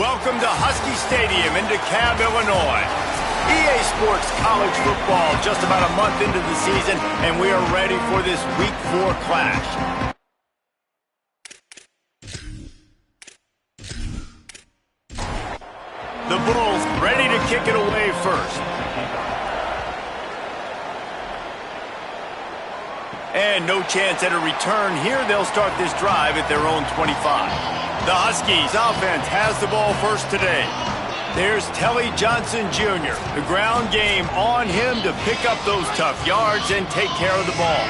Welcome to Husky Stadium in DeKalb, Illinois. EA Sports College Football just about a month into the season, and we are ready for this Week 4 clash. The Bulls ready to kick it away first. And no chance at a return here. They'll start this drive at their own 25. The Huskies offense has the ball first today. There's Telly Johnson Jr. The ground game on him to pick up those tough yards and take care of the ball.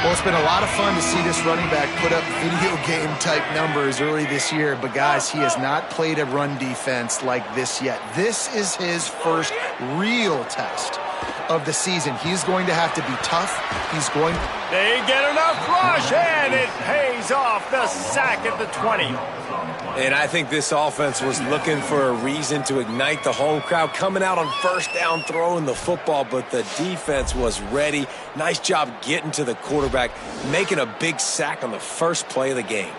Well, it's been a lot of fun to see this running back put up video game type numbers early this year. But guys, he has not played a run defense like this yet. This is his first real test of the season. He's going to have to be tough. They get enough rush, and it pays off. The sack at the 20. And I think this offense was looking for a reason to ignite the home crowd, coming out on first down, throwing the football, but the defense was ready. Nice job getting to the quarterback, making a big sack on the first play of the game.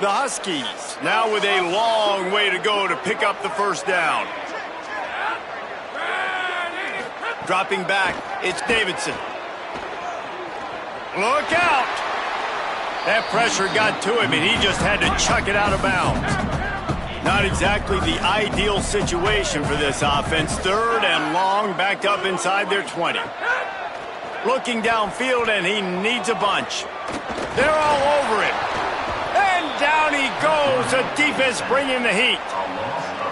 The Huskies now with a long way to go to pick up the first down. Dropping back, it's Davidson. Look out! That pressure got to him, and he just had to chuck it out of bounds. Not exactly the ideal situation for this offense. Third and long, backed up inside their 20. Looking downfield, and he needs a bunch. They're all over him. And down he goes. The defense bringing the heat.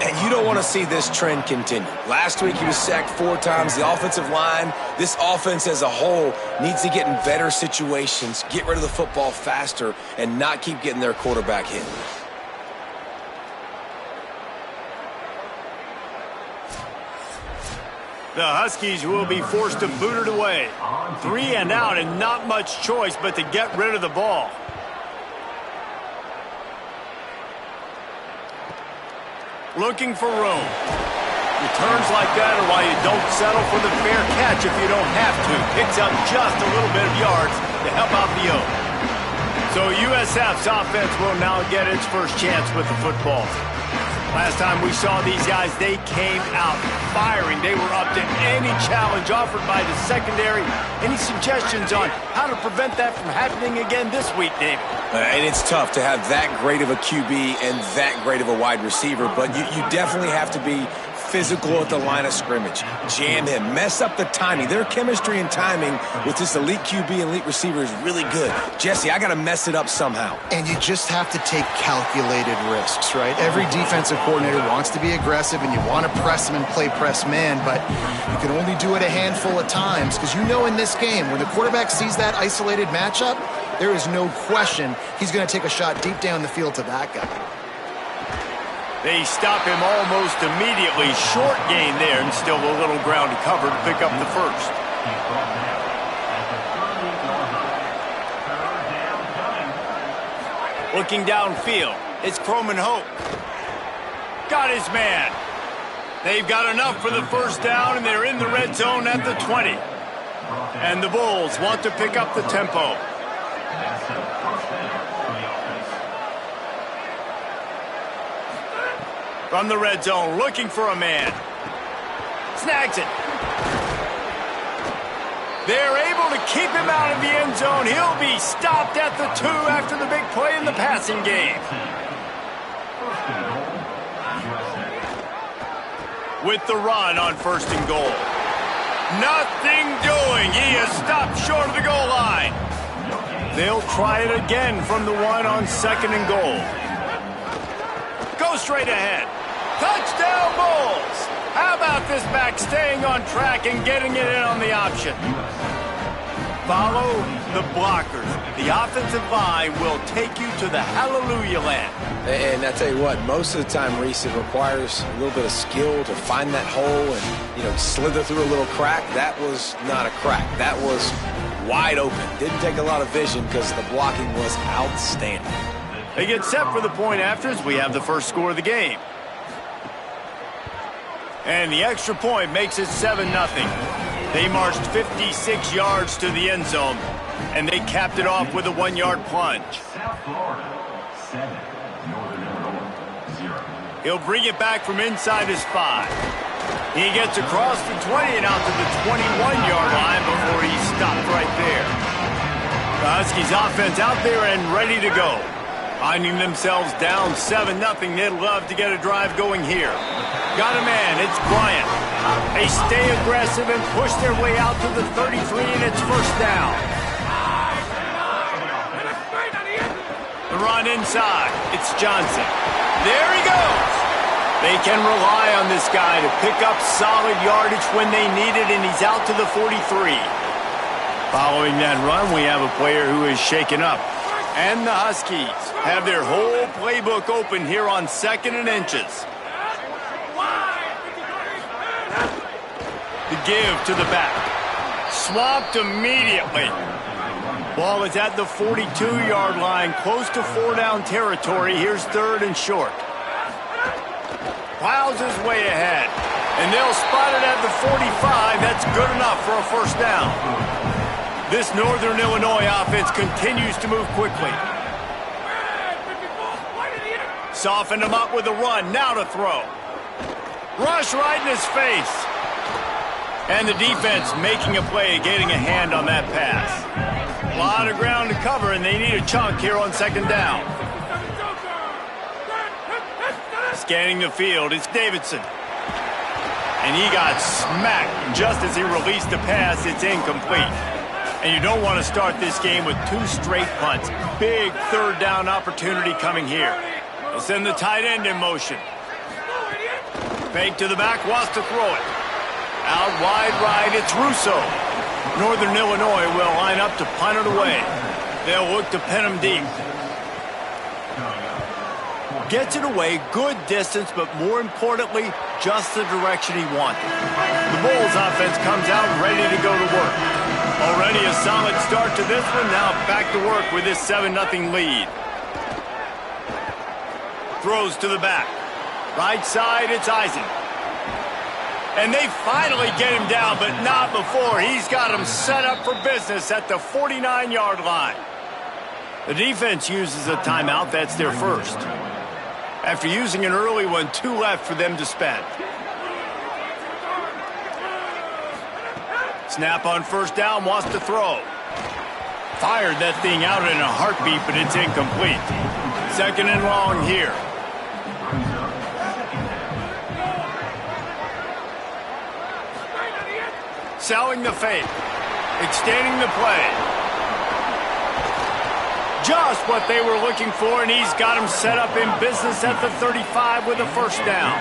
And you don't want to see this trend continue. Last week he was sacked 4 times. The offensive line, this offense as a whole, needs to get in better situations, get rid of the football faster, and not keep getting their quarterback hit. The Huskies will be forced to boot it away. 3 and out, and not much choice but to get rid of the ball. Looking for room. Returns like that are why you don't settle for the fair catch if you don't have to. Picks up just a little bit of yards to help out the Oak. So USF's offense will now get its first chance with the football. Last time we saw these guys, they came out firing. They were up to any challenge offered by the secondary. Any suggestions on how to prevent that from happening again this week, David? And it's tough to have that great of a QB and that great of a wide receiver, but you definitely have to be physical at the line of scrimmage. Jam him, mess up the timing. Their chemistry and timing with this elite QB and elite receiver is really good. Jesse, I got to mess it up somehow. And you just have to take calculated risks, right? Every defensive coordinator wants to be aggressive, and you want to press them and play press man, but you can only do it a handful of times because you know in this game, when the quarterback sees that isolated matchup, there is no question he's going to take a shot deep down the field to that guy. They stop him almost immediately. Short gain there, and still a little ground to cover to pick up the first. Looking downfield, it's Croman Hope. Got his man. They've got enough for the first down, and they're in the red zone at the 20. And the Bulls want to pick up the tempo. From the red zone, looking for a man. Snags it. They're able to keep him out of the end zone. He'll be stopped at the 2 after the big play in the passing game. With the run on first and goal. Nothing doing. He is stopped short of the goal line. They'll try it again from the 1 on second and goal. Go straight ahead. Touchdown Bulls! How about this back staying on track and getting it in on the option? Follow the blockers. The offensive line will take you to the hallelujah land. And I tell you what, most of the time, Reese, it requires a little bit of skill to find that hole and, slither through a little crack. That was not a crack. That was wide open. Didn't take a lot of vision because the blocking was outstanding. They get set for the point afters. We have the first score of the game. And the extra point makes it 7-0. They marched 56 yards to the end zone, and they capped it off with a 1-yard plunge. South Florida, 7. He'll bring it back from inside his 5. He gets across the 20 and out to the 21-yard line before he's stopped right there. The Huskies offense out there and ready to go. Finding themselves down 7-0, they'd love to get a drive going here. Got a man, it's Bryant. They stay aggressive and push their way out to the 33, and it's first down. The run inside, it's Johnson. There he goes. They can rely on this guy to pick up solid yardage when they need it, and he's out to the 43. Following that run, we have a player who is shaken up. And the Huskies have their whole playbook open here on 2nd and inches. The give to the back. Swamped immediately. Ball is at the 42-yard line, close to 4-down territory. Here's 3rd and short. Plows his way ahead. And they'll spot it at the 45. That's good enough for a first down. This Northern Illinois offense continues to move quickly. Softened him up with a run. Now to throw. Rush right in his face. And the defense making a play, getting a hand on that pass. A lot of ground to cover, and they need a chunk here on 2nd down. Scanning the field, it's Davidson. And he got smacked just as he released the pass. It's incomplete. And you don't want to start this game with 2 straight punts. Big 3rd down opportunity coming here. They'll send the tight end in motion. Fake to the back, wants to throw it. Out wide right, it's Russo. Northern Illinois will line up to punt it away. They'll look to pin him deep. Gets it away, good distance, but more importantly, just the direction he wanted. The Bulls offense comes out ready to go to work. Already a solid start to this one, now back to work with this 7-0 lead. Throws to the back. Right side, it's Eisen. And they finally get him down, but not before. He's got him set up for business at the 49-yard line. The defense uses a timeout. That's their first. After using an early one, 2 left for them to spend. Snap on first down, wants to throw. Fired that thing out in a heartbeat, but it's incomplete. 2nd and long here. Selling the fake. Extending the play. Just what they were looking for, and he's got him set up in business at the 35 with a first down.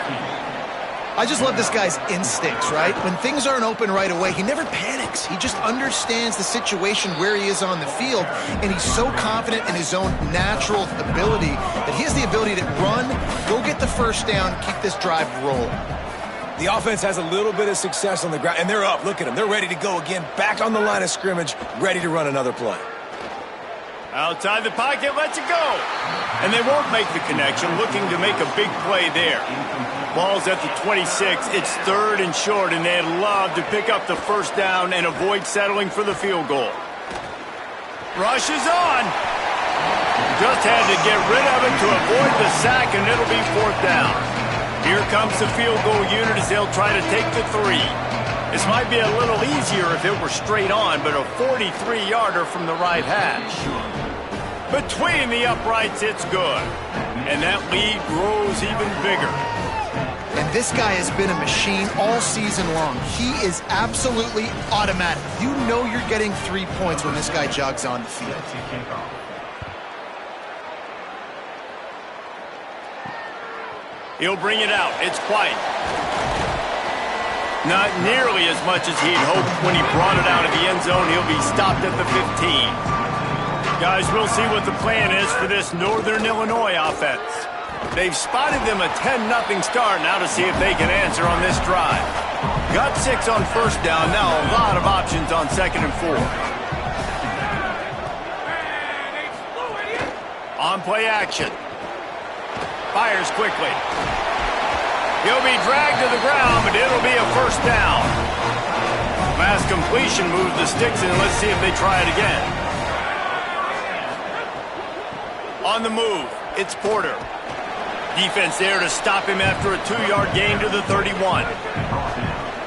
I just love this guy's instincts, right? When things aren't open right away, he never panics. He just understands the situation where he is on the field, and he's so confident in his own natural ability that he has the ability to run, go get the first down, keep this drive rolling. The offense has a little bit of success on the ground, and they're up. Look at them. They're ready to go again, back on the line of scrimmage, ready to run another play. Outside the pocket, lets it go. And they won't make the connection, looking to make a big play there. Ball's at the 26. It's 3rd and short, and they'd love to pick up the first down and avoid settling for the field goal. Rush is on. Just had to get rid of it to avoid the sack, and it'll be 4th down. Here comes the field goal unit as they'll try to take the 3. This might be a little easier if it were straight on, but a 43-yarder from the right hash. Between the uprights, it's good. And that lead grows even bigger. And this guy has been a machine all season long. He is absolutely automatic. You know you're getting 3 points when this guy jogs on the field. He'll bring it out. It's White. Not nearly as much as he'd hoped when he brought it out of the end zone. He'll be stopped at the 15. Guys, we'll see what the plan is for this Northern Illinois offense. They've spotted them a 10-0 start. Now to see if they can answer on this drive. Got 6 on first down. Now a lot of options on 2nd and 4. On play action. Fires quickly. He'll be dragged to the ground, but it'll be a first down. Mass completion moves the sticks in. Let's see if they try it again. On the move, it's Porter. Defense there to stop him after a 2-yard gain to the 31.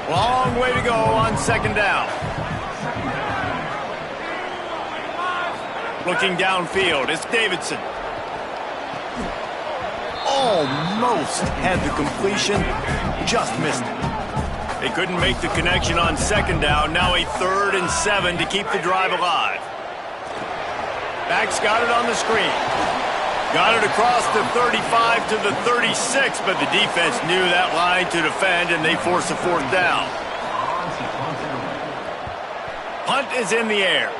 Long way to go on second down. Looking downfield, it's Davidson. Almost had the completion, just missed it. They couldn't make the connection on second down. Now a 3rd and 7 to keep the drive alive. Back's got it on the screen. Got it across the 35 to the 36, but the defense knew that line to defend, and they force a 4th down. Punt is in the air.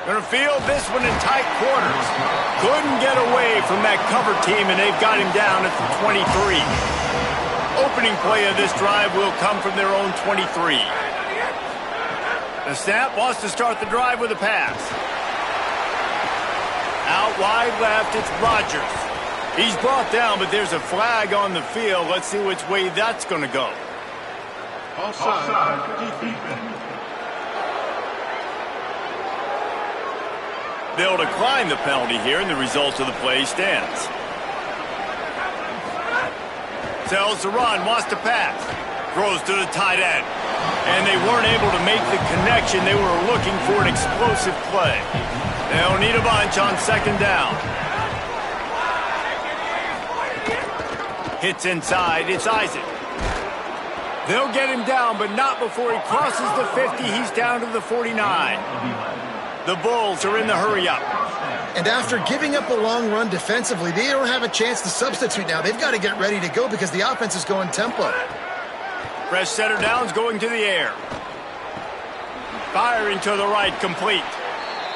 Gonna field this one in tight quarters. Couldn't get away from that cover team, and they've got him down at the 23. Opening play of this drive will come from their own 23. The snap wants to start the drive with a pass. Out wide left, it's Rodgers. He's brought down, but there's a flag on the field. Let's see which way that's going to go. Offside, defense. They'll decline the penalty here, and the result of the play stands. Tells to run, wants to pass. Throws to the tight end. And they weren't able to make the connection. They were looking for an explosive play. They'll need a bunch on second down. Hits inside, it's Isaac. They'll get him down, but not before he crosses the 50. He's down to the 49. The Bulls are in the hurry-up. And after giving up a long run defensively, they don't have a chance to substitute now. They've got to get ready to go because the offense is going tempo. Fresh center downs going to the air. Firing to the right, complete.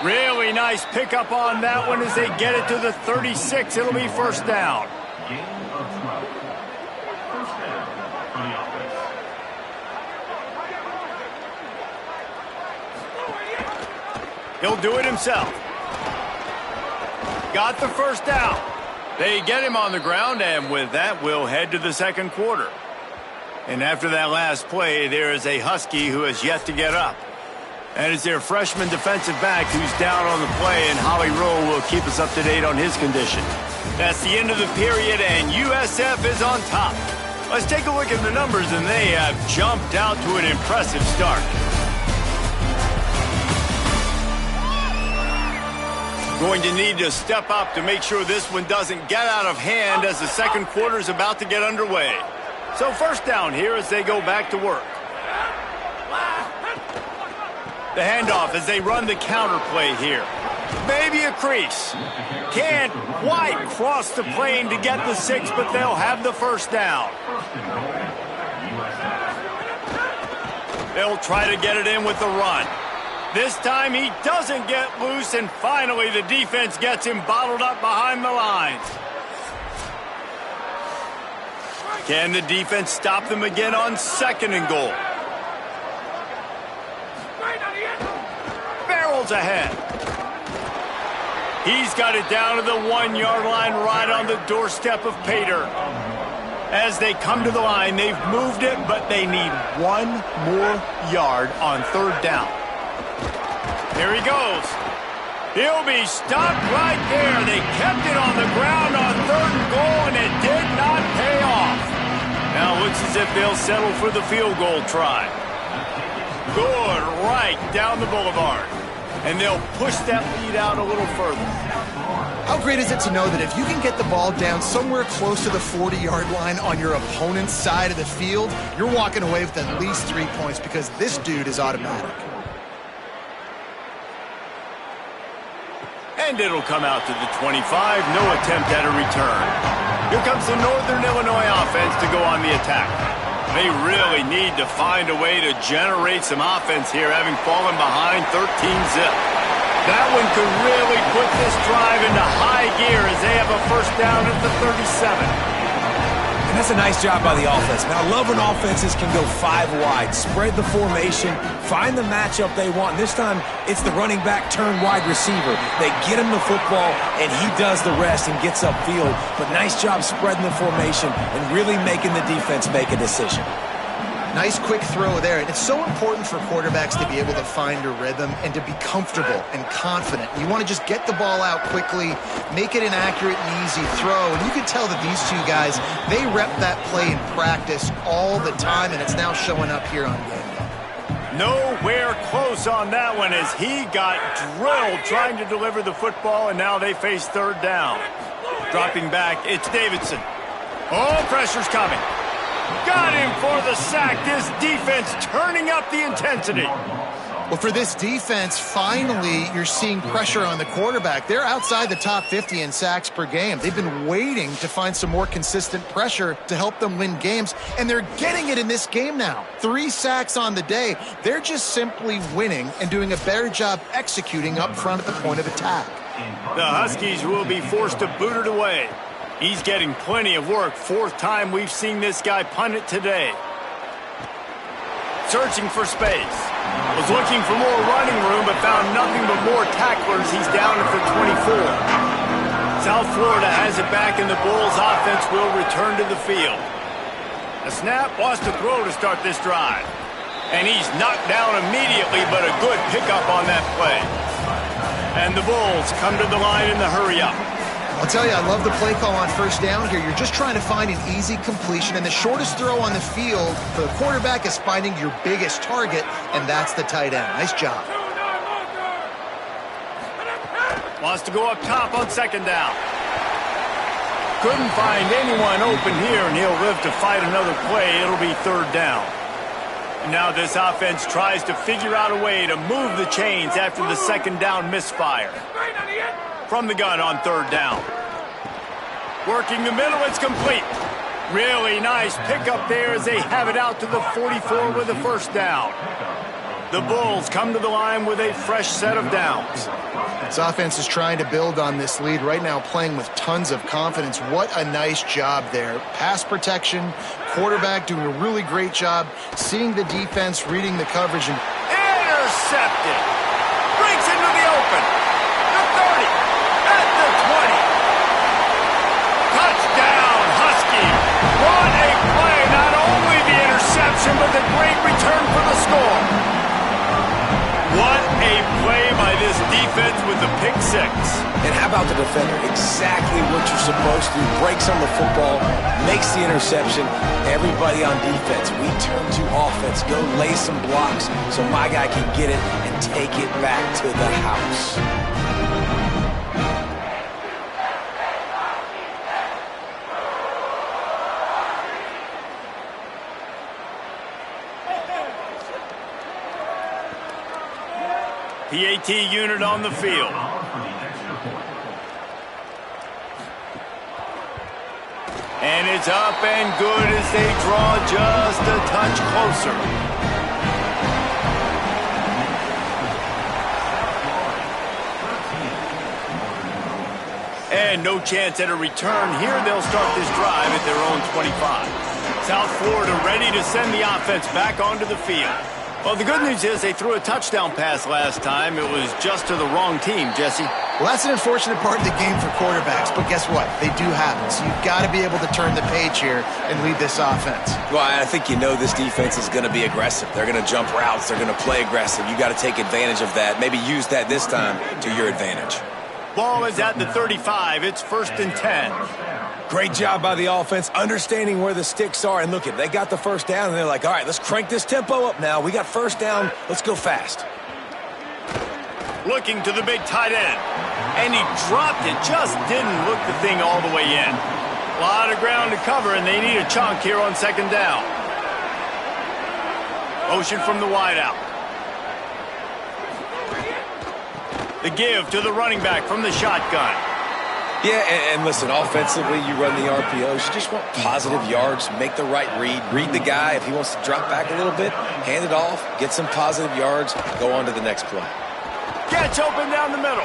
Really nice pickup on that one as they get it to the 36. It'll be 1st down. He'll do it himself. Got the 1st down. They get him on the ground, and with that, we'll head to the second quarter. And after that last play, there is a Husky who has yet to get up. And it's their freshman defensive back who's down on the play, and Holly Rowe will keep us up to date on his condition. That's the end of the period, and USF is on top. Let's take a look at the numbers, and they have jumped out to an impressive start. Going to need to step up to make sure this one doesn't get out of hand as the second quarter is about to get underway. So 1st down here as they go back to work. The handoff as they run the counter play here. Maybe a crease. Can't quite cross the plane to get the 6, but they'll have the 1st down. They'll try to get it in with the run. This time he doesn't get loose, and finally the defense gets him bottled up behind the lines. Can the defense stop them again on 2nd and goal? Barrels ahead. He's got it down to the 1-yard line right on the doorstep of Pater. As they come to the line, they've moved it, but they need 1 more yard on 3rd down. Here he goes. He'll be stopped right there. They kept it on the ground on 3rd and goal, and it did not pay off. Now it looks as if they'll settle for the field goal try. Good right down the boulevard. And they'll push that lead out a little further. How great is it to know that if you can get the ball down somewhere close to the 40-yard line on your opponent's side of the field, you're walking away with at least 3 points because this dude is automatic. And it'll come out to the 25. No attempt at a return. Here comes the Northern Illinois offense to go on the attack. They really need to find a way to generate some offense here, having fallen behind 13-zip. That one could really put this drive into high gear as they have a 1st down at the 37. And that's a nice job by the offense. Man, I love when offenses can go 5 wide, spread the formation, find the matchup they want. And this time, it's the running back turned wide receiver. They get him the football, and he does the rest and gets upfield. But nice job spreading the formation and really making the defense make a decision. Nice quick throw there. And it's so important for quarterbacks to be able to find a rhythm and to be comfortable and confident. You want to just get the ball out quickly, make it an accurate and easy throw. And you can tell that these two guys, they rep that play in practice all the time, and it's now showing up here on game day. Nowhere close on that one as he got drilled trying to deliver the football, and now they face third down. Dropping back, it's Davidson. Oh, pressure's coming. Got him for the sack. This defense turning up the intensity. Well, for this defense, finally, you're seeing pressure on the quarterback. They're outside the top 50 in sacks per game. They've been waiting to find some more consistent pressure to help them win games, and they're getting it in this game now. 3 sacks on the day. They're just simply winning and doing a better job executing up front at the point of attack. The Huskies will be forced to boot it away. He's getting plenty of work. 4th time we've seen this guy punt it today. Searching for space. Was looking for more running room, but found nothing but more tacklers. He's down for 24. South Florida has it back, and the Bulls offense will return to the field. A snap, wants to throw to start this drive. And he's knocked down immediately, but a good pickup on that play. And the Bulls come to the line in the hurry-up. I'll tell you, I love the play call on first down here. You're just trying to find an easy completion, and the shortest throw on the field for the quarterback is finding your biggest target, and that's the tight end. Nice job. Wants to go up top on second down. Couldn't find anyone open here, and he'll live to fight another play. It'll be third down. And now this offense tries to figure out a way to move the chains after the second down misfire. From the gun on third down. Working the middle, it's complete. Really nice pickup there as they have it out to the 44 with a first down. The Bulls come to the line with a fresh set of downs. This offense is trying to build on this lead right now, playing with tons of confidence. What a nice job there. Pass protection, quarterback doing a really great job, seeing the defense, reading the coverage. And intercepted. Breaks into the open. The 30. At the 20. Touchdown, Husky. What a play. Not only the interception, but the great return for the score. What a play by this defense with the pick six. And how about the defender? Exactly what you're supposed to do. Breaks on the football, makes the interception. Everybody on defense, we turn to offense. Go lay some blocks so my guy can get it and take it back to the house. PAT unit on the field. And it's up and good as they draw just a touch closer. And no chance at a return here. They'll start this drive at their own 25. South Florida ready to send the offense back onto the field. Well, the good news is they threw a touchdown pass last time. It was just to the wrong team, Jesse. Well, that's an unfortunate part of the game for quarterbacks, but guess what? They do happen. So you've got to be able to turn the page here and lead this offense. Well, I think you know this defense is going to be aggressive. They're going to jump routes. They're going to play aggressive. You got to take advantage of that. Maybe use that this time to your advantage. Ball is at the 35. It's 1st and 10. Great job by the offense, understanding where the sticks are. And look, they got the first down, and they're like, all right, let's crank this tempo up now. We got first down. Let's go fast. Looking to the big tight end. And he dropped it. Just didn't look the thing all the way in. A lot of ground to cover, and they need a chunk here on second down. Motion from the wideout. The give to the running back from the shotgun. Yeah, and listen, offensively, you run the RPOs. You just want positive yards, make the right read the guy. If he wants to drop back a little bit, hand it off, get some positive yards, go on to the next play. Catch open down the middle.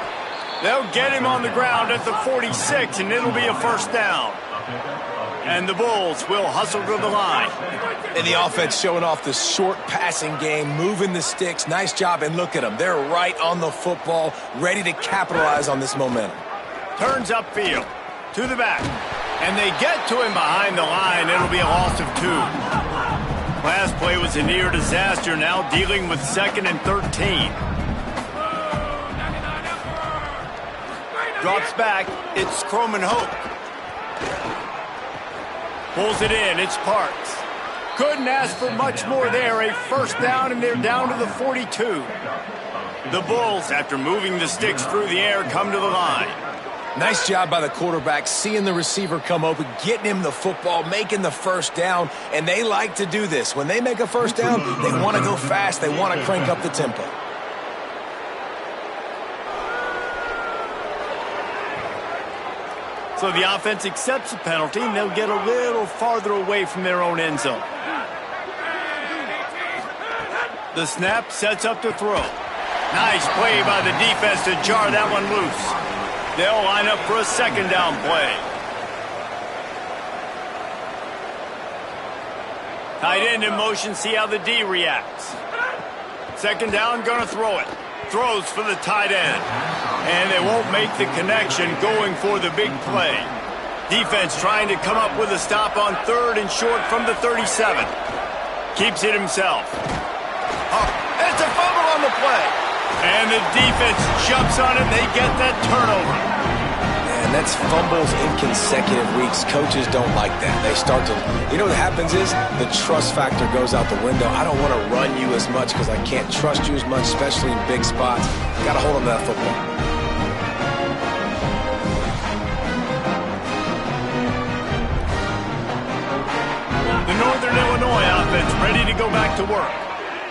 They'll get him on the ground at the 46, and it'll be a first down. And the Bulls will hustle to the line. And the offense showing off the short passing game, moving the sticks. Nice job, and look at them. They're right on the football, ready to capitalize on this momentum. Turns upfield to the back. And they get to him behind the line. It'll be a loss of 2. Last play was a near disaster, now dealing with 2nd and 13. Drops back, it's Croman Hope. Pulls it in, it's Parks. Couldn't ask for much more there, a first down, and they're down to the 42. The Bulls, after moving the sticks through the air, come to the line. Nice job by the quarterback, seeing the receiver come open, getting him the football, making the first down, and they like to do this. When they make a first down, they want to go fast, they want to crank up the tempo. So the offense accepts the penalty, and they'll get a little farther away from their own end zone. The snap sets up to throw. Nice play by the defense to jar that one loose. They'll line up for a 2nd down play. Tight end in motion, see how the D reacts. 2nd down, gonna throw it. Throws for the tight end. And they won't make the connection going for the big play. Defense trying to come up with a stop on 3rd and short from the 37. Keeps it himself. Oh, it's a fumble on the play. And the defense jumps on it. They get that turnover. And that's fumbles in consecutive weeks. Coaches don't like that. They start to, what happens is the trust factor goes out the window. I don't want to run you as much because I can't trust you as much, especially in big spots. Got to hold on to that football. The Northern Illinois offense ready to go back to work.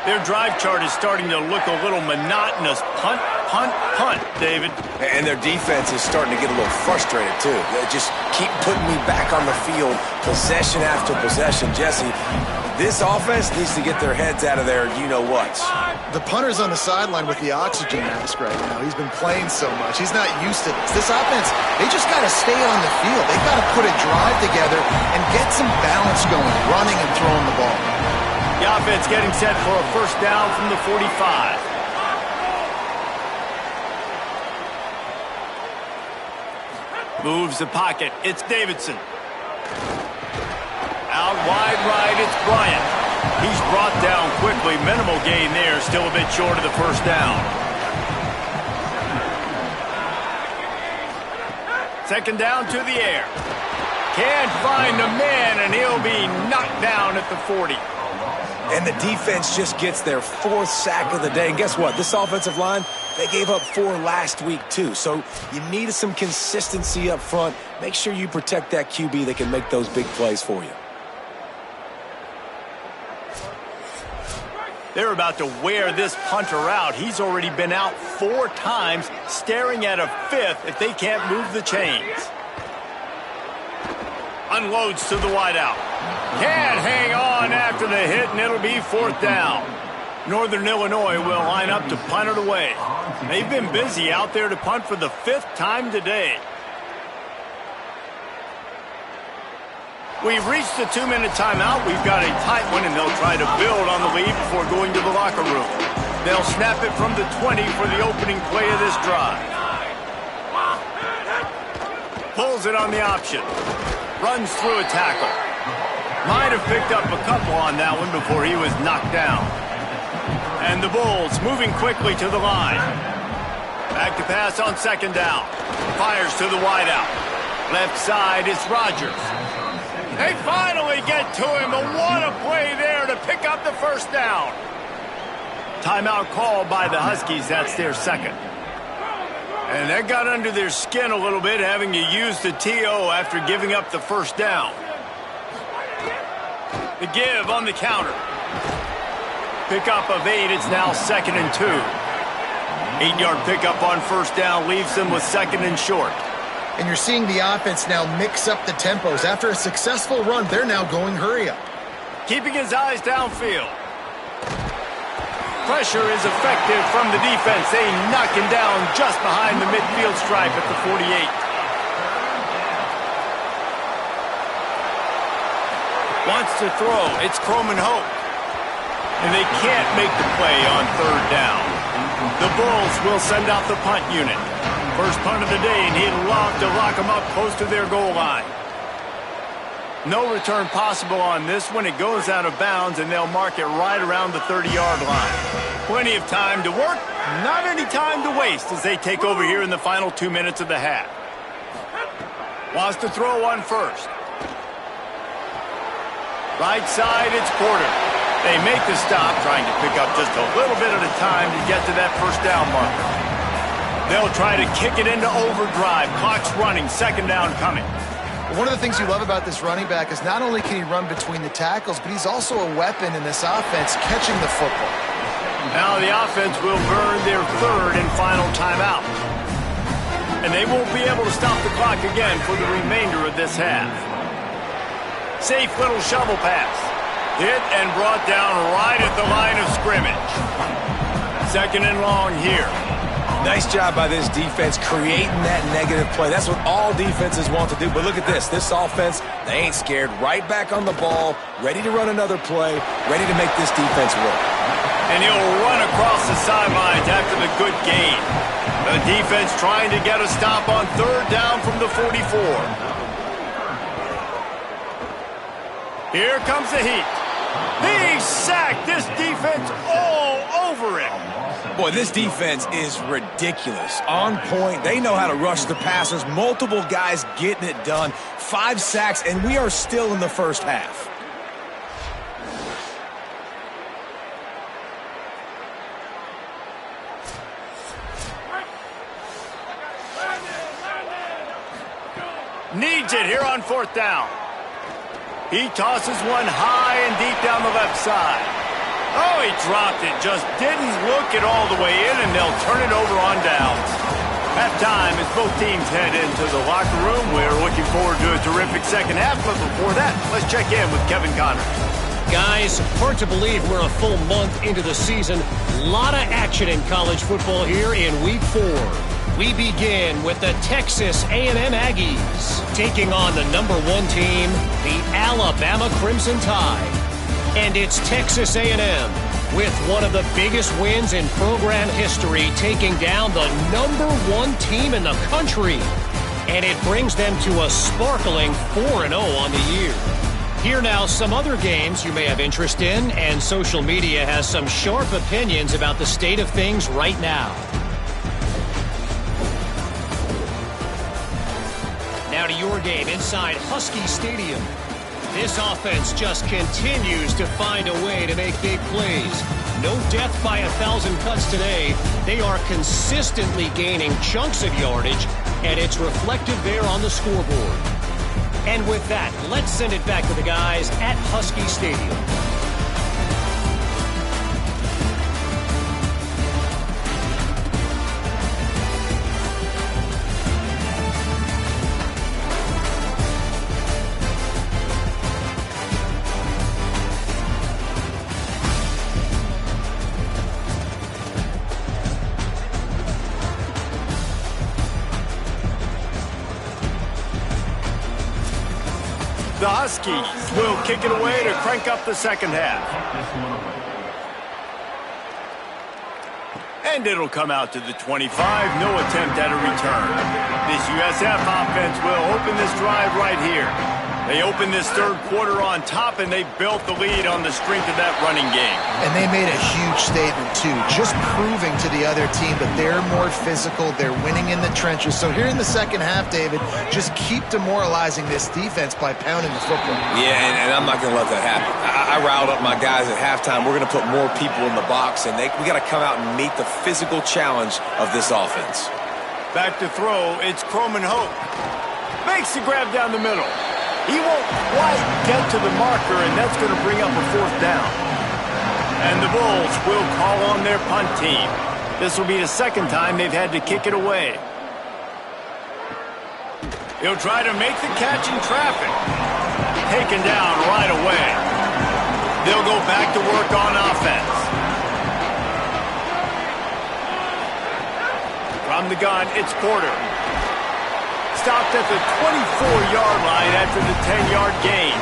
Their drive chart is starting to look a little monotonous. Punt, punt, punt, David. And their defense is starting to get a little frustrated, too. They just keep putting me back on the field, possession after possession. Jesse, this offense needs to get their heads out of their you-know-whats. The punter's on the sideline with the oxygen mask right now. He's been playing so much. He's not used to this. This offense, they just got to stay on the field. They've got to put a drive together and get some balance going, running and throwing the ball. The offense getting set for a first down from the 45. Moves the pocket. It's Davidson. Out wide right, it's Bryant. He's brought down quickly. Minimal gain there. Still a bit short of the first down. 2nd down to the air. Can't find a man, and he'll be knocked down at the 40. And the defense just gets their 4th sack of the day. And guess what? This offensive line, they gave up 4 last week, too. So you need some consistency up front. Make sure you protect that QB that can make those big plays for you. They're about to wear this punter out. He's already been out 4 times, staring at a 5th if they can't move the chains. Unloads to the wideout. Can't hang on after the hit, and it'll be 4th down. Northern Illinois will line up to punt it away. They've been busy out there to punt for the 5th time today. We've reached the 2-minute timeout. We've got a tight one, and they'll try to build on the lead before going to the locker room. They'll snap it from the 20 for the opening play of this drive. Pulls it on the option. Runs through a tackle. Might have picked up a couple on that one before he was knocked down. And the Bulls moving quickly to the line. Back to pass on 2nd down. Fires to the wideout. Left side, it's Rogers. They finally get to him, and what a play there to pick up the first down. Timeout called by the Huskies. That's their 2nd. And that got under their skin a little bit, having to use the TO after giving up the first down. The give on the counter. Pickup of 8, it's now 2nd and 2. 8-yard pickup on first down leaves them with 2nd and short. And you're seeing the offense now mix up the tempos. After a successful run, they're now going hurry up. Keeping his eyes downfield. Pressure is effective from the defense. They knock him down just behind the midfield stripe at the 48. Wants to throw. It's Croman Hope. And they can't make the play on 3rd down. The Bulls will send out the punt unit. First punt of the day, and he'd love to lock them up close to their goal line. No return possible on this one. It goes out of bounds, and they'll mark it right around the 30-yard line. Plenty of time to work, not any time to waste as they take over here in the final 2 minutes of the half. Wants to throw on first. Right side, it's Porter. They make the stop, trying to pick up just a little bit at a time to get to that first down marker. They'll try to kick it into overdrive. Clock's running, second down coming. One of the things you love about this running back is not only can he run between the tackles, but he's also a weapon in this offense catching the football. Now the offense will burn their third and final timeout. And they won't be able to stop the clock again for the remainder of this half. Safe little shovel pass. Hit and brought down right at the line of scrimmage. Second and long here. Nice job by this defense creating that negative play. That's what all defenses want to do. But look at this. This offense, they ain't scared. Right back on the ball, ready to run another play, ready to make this defense work. And he'll run across the sidelines after the good gain. The defense trying to get a stop on third down from the 44. Here comes the heat. He sacked this defense all over him. Boy, this defense is ridiculous. On point. They know how to rush the passers. Multiple guys getting it done. 5 sacks, and we are still in the first half. Needs it here on fourth down. He tosses one high and deep down the left side. Oh, he dropped it. Just didn't look it all the way in, and they'll turn it over on downs. Halftime as both teams head into the locker room. We're looking forward to a terrific second half, but before that, let's check in with Kevin Conner. Guys, hard to believe we're a full month into the season. A lot of action in college football here in Week 4. We begin with the Texas A&M Aggies taking on the #1 team, the Alabama Crimson Tide. And it's Texas A&M with one of the biggest wins in program history, taking down the #1 team in the country. And it brings them to a sparkling 4-0 on the year. Here now some other games you may have interest in, and social media has some sharp opinions about the state of things right now. Now to your game inside Husky Stadium. This offense just continues to find a way to make big plays. No death by 1,000 cuts today. They are consistently gaining chunks of yardage, and it's reflective there on the scoreboard. And with that, let's send it back to the guys at Husky Stadium. The Huskies will kick it away to crank up the second half. And it'll come out to the 25. No attempt at a return. This USF offense will open this drive right here. They opened this third quarter on top, and they built the lead on the strength of that running game. And they made a huge statement, too, just proving to the other team that they're more physical, they're winning in the trenches. So here in the second half, David, just keep demoralizing this defense by pounding the football. Yeah, and I'm not going to let that happen. I riled up my guys at halftime. We're going to put more people in the box, and we got to come out and meet the physical challenge of this offense. Back to throw, it's Croman Hope. Makes the grab down the middle. He won't quite get to the marker, and that's going to bring up a fourth down. And the Bulls will call on their punt team. This will be the second time they've had to kick it away. He'll try to make the catch in traffic. Taken down right away. They'll go back to work on offense. From the gun, it's Porter. Stopped at the 24-yard line after the 10-yard gain.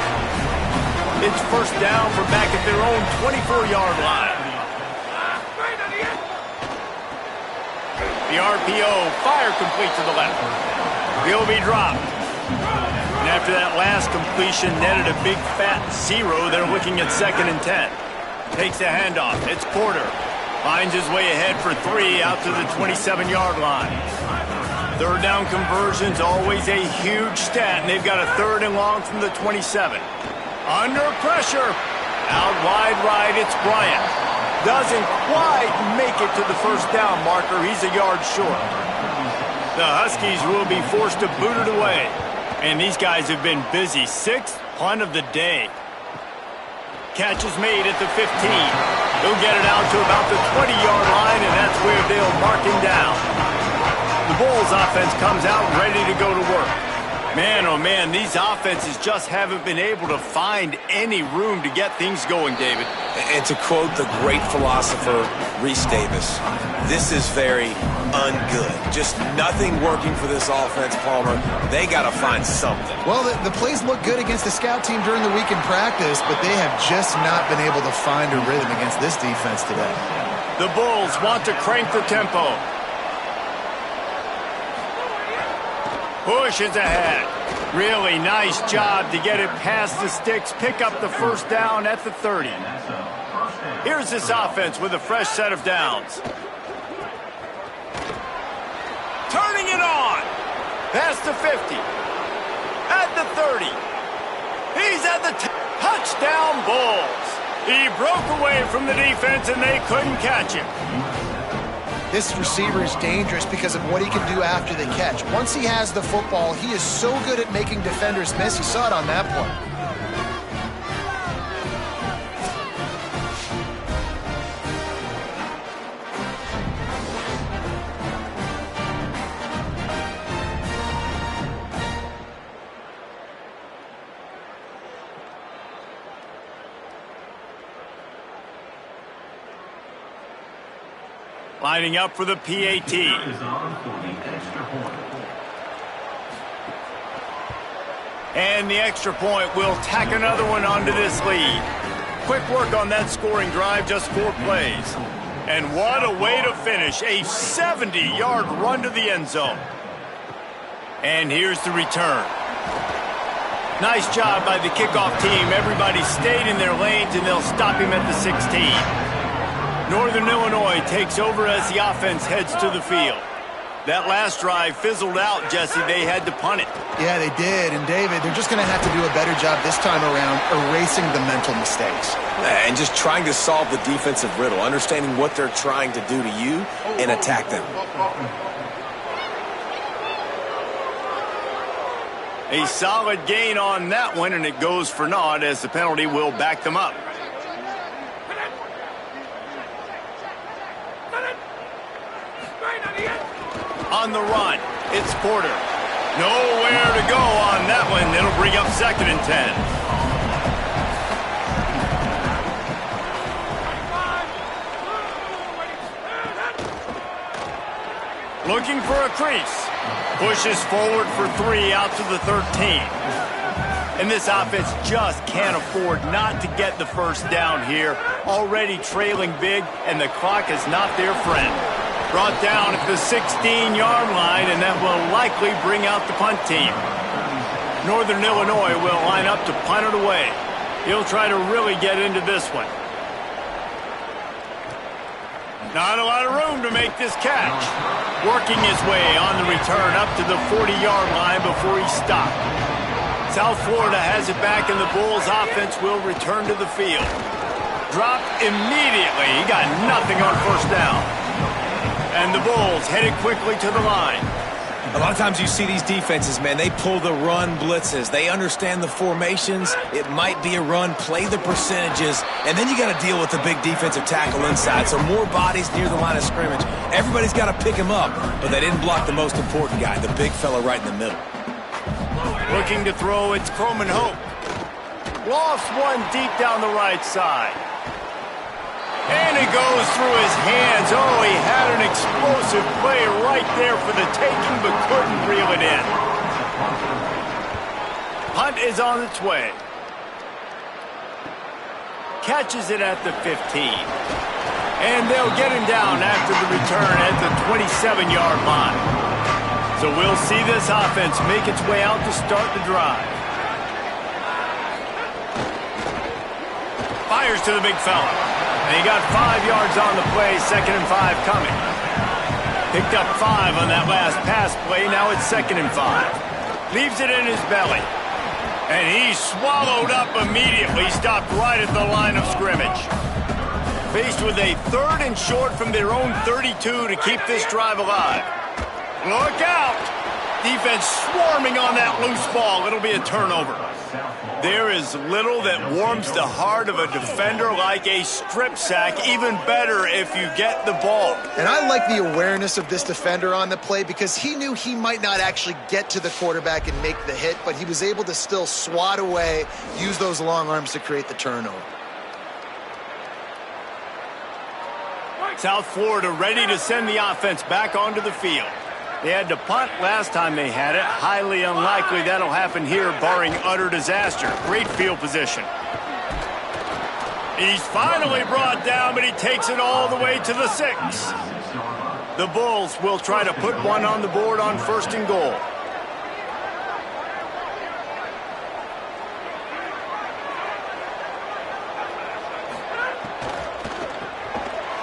It's first down from back at their own 24-yard line. The RPO, fire complete to the left. He'll be dropped. And after that last completion netted a big fat 0, they're looking at 2nd and 10. Takes the handoff. It's Porter. Finds his way ahead for 3 out to the 27-yard line. 3rd down conversion's always a huge stat, and they've got a 3rd and long from the 27. Under pressure. Out wide right, it's Bryant. Doesn't quite make it to the 1st down marker. He's a yard short. The Huskies will be forced to boot it away. And these guys have been busy. 6th punt of the day. Catch is made at the 15. He'll get it out to about the 20-yard line, and that's where they'll mark him down. The Bulls offense comes out ready to go to work. Man, oh man, these offenses just haven't been able to find any room to get things going, David. And to quote the great philosopher, Reese Davis, this is very ungood. Just nothing working for this offense, Palmer. They got to find something. Well, the plays look good against the scout team during the week in practice, but they have just not been able to find a rhythm against this defense today. The Bulls want to crank the tempo. Pushes ahead. Really nice job to get it past the sticks, pick up the 1st down at the 30. Here's this offense with a fresh set of downs. Turning it on. Past the 50. At the 30. He's at the touchdown Bulls. He broke away from the defense and they couldn't catch him. This receiver is dangerous because of what he can do after the catch. Once he has the football, he is so good at making defenders miss. You saw it on that play. Lining up for the PAT. And the extra point will tack another one onto this lead. Quick work on that scoring drive, just 4 plays. And what a way to finish, a 70-yard run to the end zone. And here's the return. Nice job by the kickoff team. Everybody stayed in their lanes, and they'll stop him at the 16. Northern Illinois takes over as the offense heads to the field. That last drive fizzled out, Jesse. They had to punt it. Yeah, they did. And, David, they're just going to have to do a better job this time around erasing the mental mistakes. And just trying to solve the defensive riddle, understanding what they're trying to do to you and attack them. A solid gain on that one, and it goes for naught as the penalty will back them up. On the run, it's Porter. Nowhere to go on that one. It'll bring up 2nd and 10. Looking for a crease. Pushes forward for 3 out to the 13. And this offense just can't afford not to get the 1st down here. Already trailing big, and the clock is not their friend. Brought down at the 16-yard line, and that will likely bring out the punt team. Northern Illinois will line up to punt it away. He'll try to really get into this one. Not a lot of room to make this catch. Working his way on the return up to the 40-yard line before he stopped. South Florida has it back, and the Bulls offense will return to the field. Dropped immediately. He got nothing on 1st down. And the Bulls headed quickly to the line. A lot of times you see these defenses, man, they pull the run blitzes. They understand the formations. It might be a run, play the percentages, and then you got to deal with the big defensive tackle inside. So more bodies near the line of scrimmage. Everybody's got to pick him up, but they didn't block the most important guy, the big fella right in the middle. Looking to throw, it's Croman Hope. Lost one deep down the right side. And it goes through his hands. Oh, he had an explosive play right there for the taking, but couldn't reel it in. Punt is on its way. Catches it at the 15. And they'll get him down after the return at the 27-yard line. So we'll see this offense make its way out to start the drive. Fires to the big fella. And he got 5 yards on the play, 2nd and 5 coming. Picked up 5 on that last pass play. Now it's 2nd and 5. Leaves it in his belly. And he's swallowed up immediately. Stopped right at the line of scrimmage. Faced with a 3rd and short from their own 32 to keep this drive alive. Look out! Defense swarming on that loose ball. It'll be a turnover. There is little that warms the heart of a defender like a strip sack. Even better if you get the ball. And I like the awareness of this defender on the play because he knew he might not actually get to the quarterback and make the hit, but he was able to still swat away, use those long arms to create the turnover. South Florida ready to send the offense back onto the field. They had to punt last time they had it. Highly unlikely that'll happen here, barring utter disaster. Great field position. He's finally brought down, but he takes it all the way to the 6. The Bulls will try to put one on the board on 1st and goal.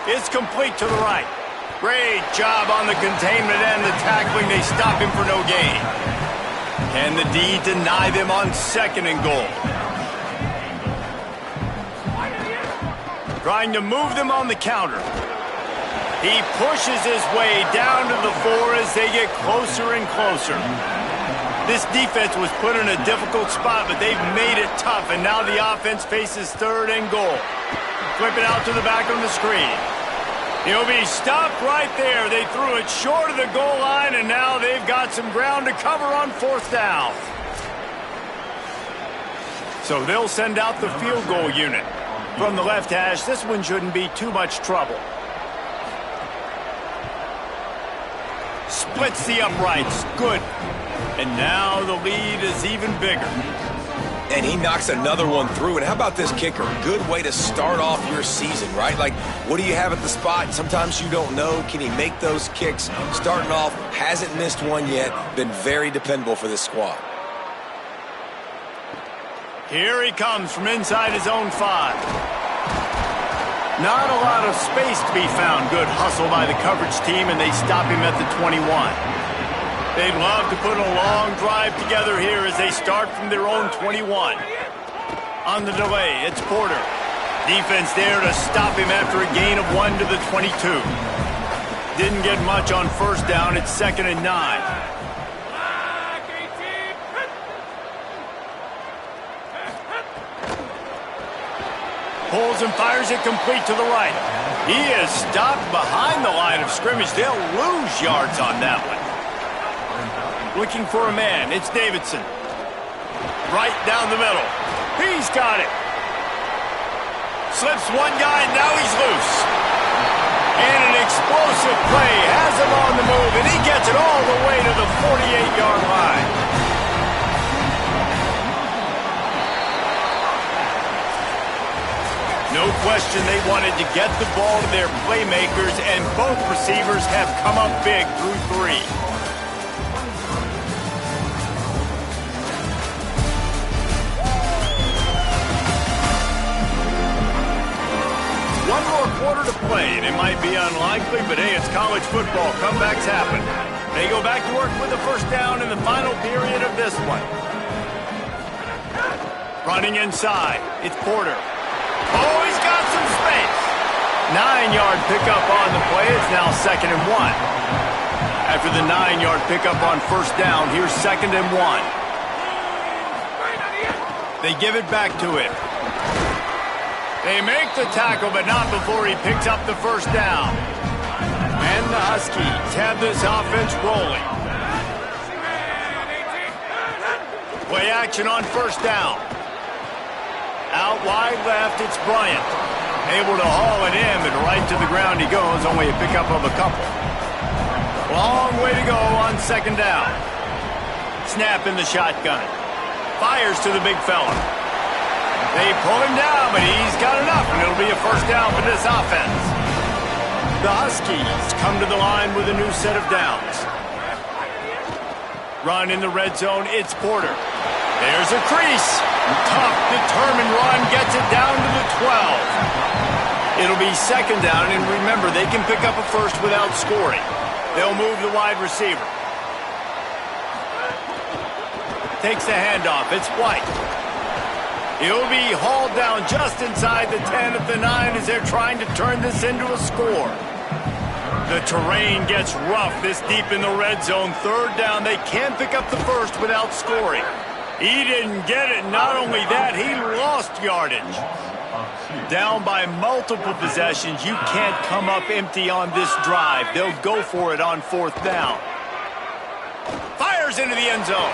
It's complete to the right. Great job on the containment and the tackling. They stop him for no gain. Can the D deny them on 2nd and goal? Trying to move them on the counter. He pushes his way down to the 4 as they get closer and closer. This defense was put in a difficult spot, but they've made it tough, and now the offense faces 3rd and goal. Flip it out to the back on the screen. He'll be stopped right there. They threw it short of the goal line, and now they've got some ground to cover on 4th down. So they'll send out the field goal unit. From the left hash, this one shouldn't be too much trouble. Splits the uprights. Good. And now the lead is even bigger. And he knocks another one through. And how about this kicker? Good way to start off your season, right? Like, what do you have at the spot? Sometimes you don't know. Can he make those kicks? Starting off, hasn't missed one yet. Been very dependable for this squad. Here he comes from inside his own 5. Not a lot of space to be found. Good hustle by the coverage team, and they stop him at the 21. They'd love to put a long drive together here as they start from their own 21. On the delay, it's Porter. Defense there to stop him after a gain of 1 to the 22. Didn't get much on 1st down. It's 2nd and 9. Pulls and fires it complete to the right. He is stopped behind the line of scrimmage. They'll lose yards on that one. Looking for a man. It's Davidson. Right down the middle. He's got it. Slips one guy, and now he's loose. And an explosive play has him on the move, and he gets it all the way to the 48-yard line. No question they wanted to get the ball to their playmakers, and both receivers have come up big through 3. One more quarter to play, and it might be unlikely, but hey, it's college football. Comebacks happen. They go back to work with the 1st down in the final period of this one. Running inside, it's Porter. Oh, he's got some space. 9-yard pickup on the play. It's now 2nd and 1. After the 9-yard pickup on 1st down, here's 2nd and 1. They give it back to him. They make the tackle, but not before he picks up the 1st down. And the Huskies have this offense rolling. Play action on 1st down. Out wide left, it's Bryant. Able to haul it in, but right to the ground he goes, only a pickup of a couple. Long way to go on 2nd down. Snap in the shotgun. Fires to the big fella. They pull him down, but he's got enough, and it'll be a 1st down for this offense. The Huskies come to the line with a new set of downs. Run in the red zone, it's Porter. There's a crease. Tough, determined run gets it down to the 12. It'll be second down, and remember, they can pick up a first without scoring. They'll move the wide receiver. Takes the handoff. It's White. He'll be hauled down just inside the 10 at the 9 as they're trying to turn this into a score. The terrain gets rough this deep in the red zone. Third down, they can't pick up the first without scoring. He didn't get it. Not only that, he lost yardage. Down by multiple possessions, you can't come up empty on this drive. They'll go for it on fourth down. Fires into the end zone.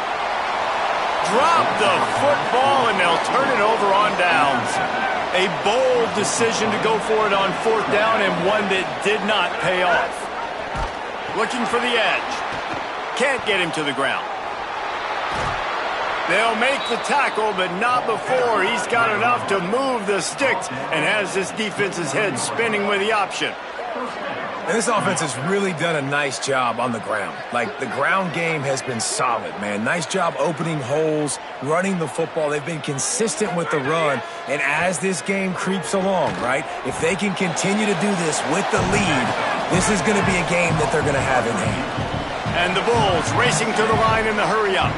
Drop the football, and they'll turn it over on downs. A bold decision to go for it on fourth down, and one that did not pay off. Looking for the edge. Can't get him to the ground. They'll make the tackle, but not before he's got enough to move the sticks and has this defense's head spinning with the option. And this offense has really done a nice job on the ground. Like, the ground game has been solid, man. Nice job opening holes, running the football. They've been consistent with the run. And as this game creeps along, right, if they can continue to do this with the lead, this is going to be a game that they're going to have in hand. And the Bulls racing to the line in the hurry-up.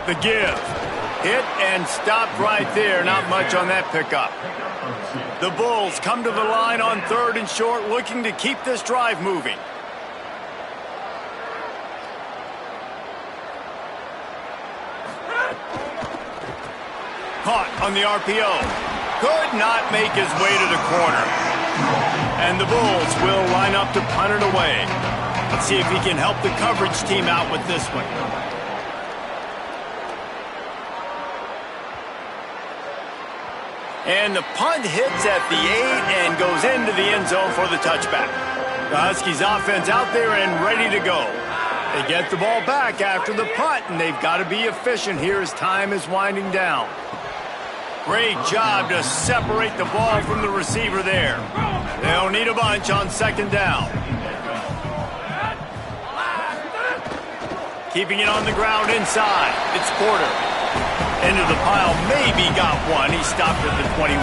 The give. Hit and stopped right there. Not much on that pickup. The Bulls come to the line on third and short, looking to keep this drive moving. Caught on the RPO. Could not make his way to the corner. And the Bulls will line up to punt it away. Let's see if he can help the coverage team out with this one. And the punt hits at the 8 and goes into the end zone for the touchback. The Huskies offense out there and ready to go. They get the ball back after the punt, and they've got to be efficient here as time is winding down. Great job to separate the ball from the receiver there. They'll need a bunch on second down. Keeping it on the ground inside. It's Porter. Into the pile, maybe got one. He stopped at the 21.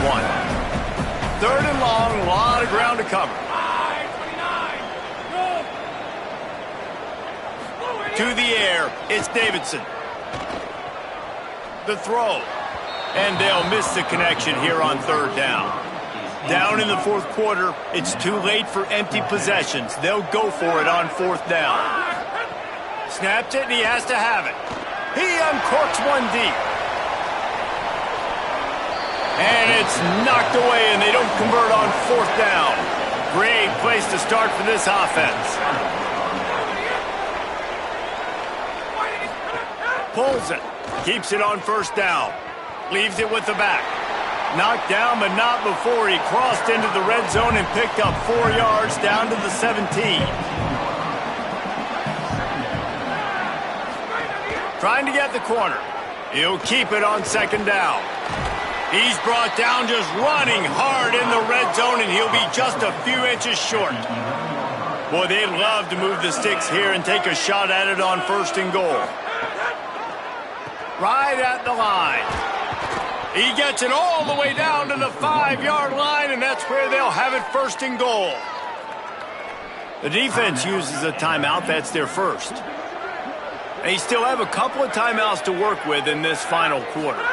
Third and long, a lot of ground to cover. To the air, it's Davidson. The throw. And they'll miss the connection here on third down. Down in the fourth quarter, it's too late for empty possessions. They'll go for it on fourth down. Snapped it, and he has to have it. He uncorks one deep. And it's knocked away, and they don't convert on fourth down. Great place to start for this offense. Pulls it. Keeps it on first down. Leaves it with the back. Knocked down, but not before he crossed into the red zone and picked up 4 yards down to the 17. Trying to get the corner. He'll keep it on second down. He's brought down just running hard in the red zone, and he'll be just a few inches short. Boy, they'd love to move the sticks here and take a shot at it on first and goal. Right at the line. He gets it all the way down to the 5-yard line, and that's where they'll have it first and goal. The defense uses a timeout. That's their first. They still have a couple of timeouts to work with in this final quarter.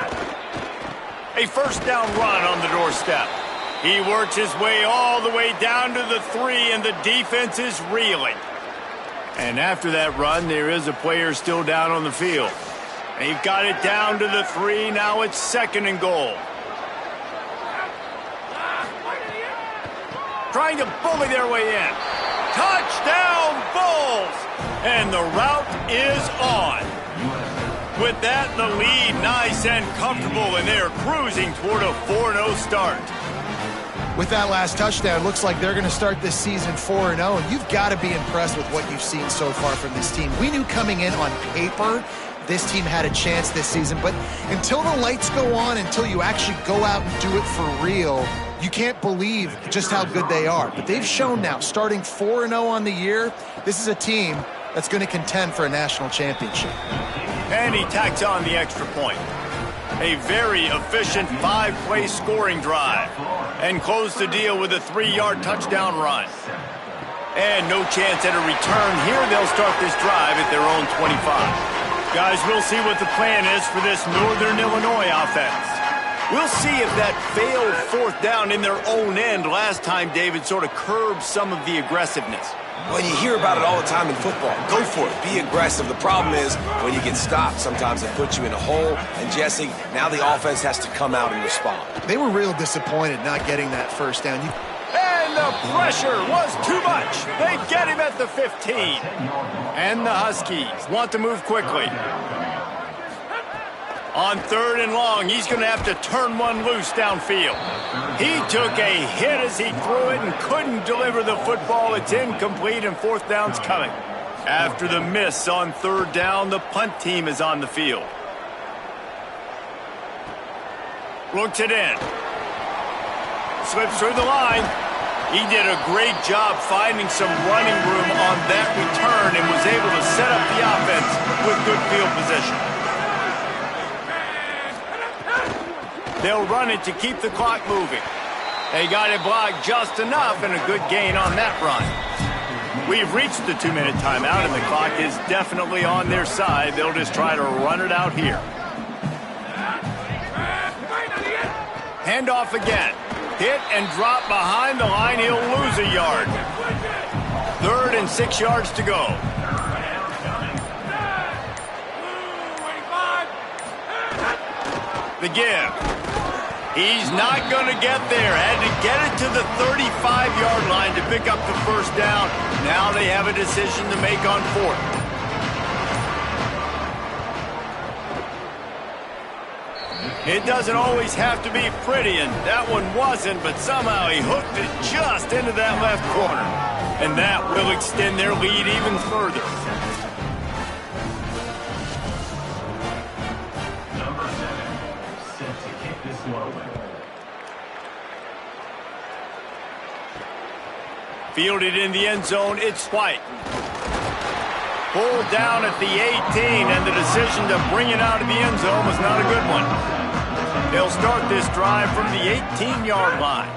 A first down run on the doorstep. He works his way all the way down to the 3, and the defense is reeling. And after that run, there is a player still down on the field. They've got it down to the 3. Now it's second and goal. Trying to bully their way in. Touchdown, Bulls! And the route is on. With that, the lead nice and comfortable, and they're cruising toward a 4-0 start. With that last touchdown, looks like they're going to start this season 4-0, and you've got to be impressed with what you've seen so far from this team. We knew coming in on paper this team had a chance this season, but until the lights go on, until you actually go out and do it for real, you can't believe just how good they are. But they've shown now, starting 4-0 on the year, this is a team that's going to contend for a national championship. And he tacks on the extra point. A very efficient 5-play scoring drive. And closed the deal with a 3-yard touchdown run. And no chance at a return here. They'll start this drive at their own 25. Guys, we'll see what the plan is for this Northern Illinois offense. We'll see if that failed 4th down in their own end last time, David, sort of curbed some of the aggressiveness. Well, you hear about it all the time in football. Go for it. Be aggressive. The problem is when you get stopped, sometimes it puts you in a hole. And, Jesse, now the offense has to come out and respond. They were real disappointed not getting that 1st down. And the pressure was too much. They get him at the 15. And the Huskies want to move quickly. On 3rd and long, he's going to have to turn one loose downfield. He took a hit as he threw it and couldn't deliver the football. It's incomplete, and 4th down's coming. After the miss on 3rd down, the punt team is on the field. Looks it in. Slips through the line. He did a great job finding some running room on that return and was able to set up the offense with good field position. They'll run it to keep the clock moving. They got it blocked just enough and a good gain on that run. We've reached the 2-minute timeout and the clock is definitely on their side. They'll just try to run it out here. Handoff again. Hit and drop behind the line. He'll lose a yard. 3rd and 6 yards to go. The give. He's not going to get there. Had to get it to the 35-yard line to pick up the 1st down. Now they have a decision to make on 4th. It doesn't always have to be pretty, and that one wasn't, but somehow he hooked it just into that left corner. And that will extend their lead even further. Fielded in the end zone, it's White. Pulled down at the 18, and the decision to bring it out of the end zone was not a good one. They'll start this drive from the 18-yard line.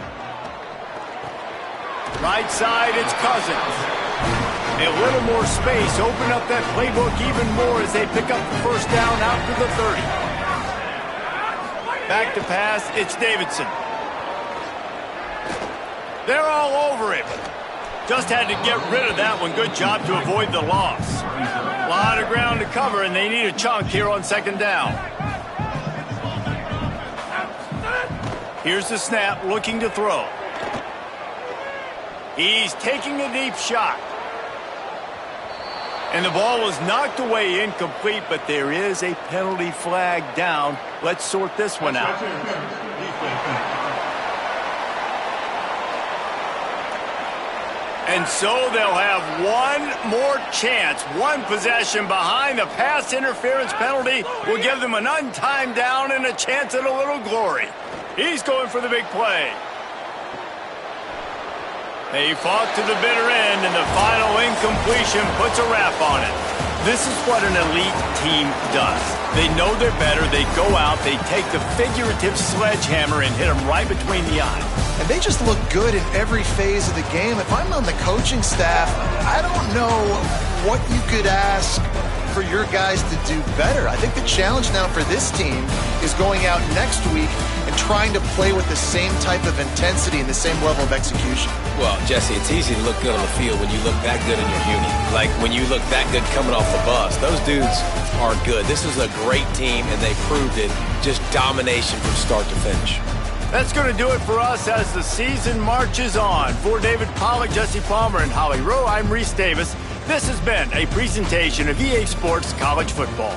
Right side, it's Cousins. A little more space, open up that playbook even more as they pick up the 1st down out to the 30. Back to pass, it's Davidson. They're all over him. Just had to get rid of that one. Good job to avoid the loss. A lot of ground to cover, and they need a chunk here on 2nd down. Here's the snap, looking to throw. He's taking a deep shot. And the ball was knocked away incomplete, but there is a penalty flag down. Let's sort this one out. And so they'll have one more chance. One possession behind. The pass interference penalty will give them an untimed down and a chance at a little glory. He's going for the big play. They fought to the bitter end, and the final incompletion puts a wrap on it. This is what an elite team does. They know they're better. They go out. They take the figurative sledgehammer and hit them right between the eyes. And they just look good in every phase of the game. If I'm on the coaching staff, I don't know what you could ask for your guys to do better. I think the challenge now for this team is going out next week and trying to play with the same type of intensity and the same level of execution. Well, Jesse, it's easy to look good on the field when you look that good in your uni. Like when you look that good coming off the bus. Those dudes are good. This is a great team, and they proved it. Just domination from start to finish. That's going to do it for us as the season marches on. For David Pollack, Jesse Palmer, and Holly Rowe, I'm Reese Davis. This has been a presentation of EA Sports College Football.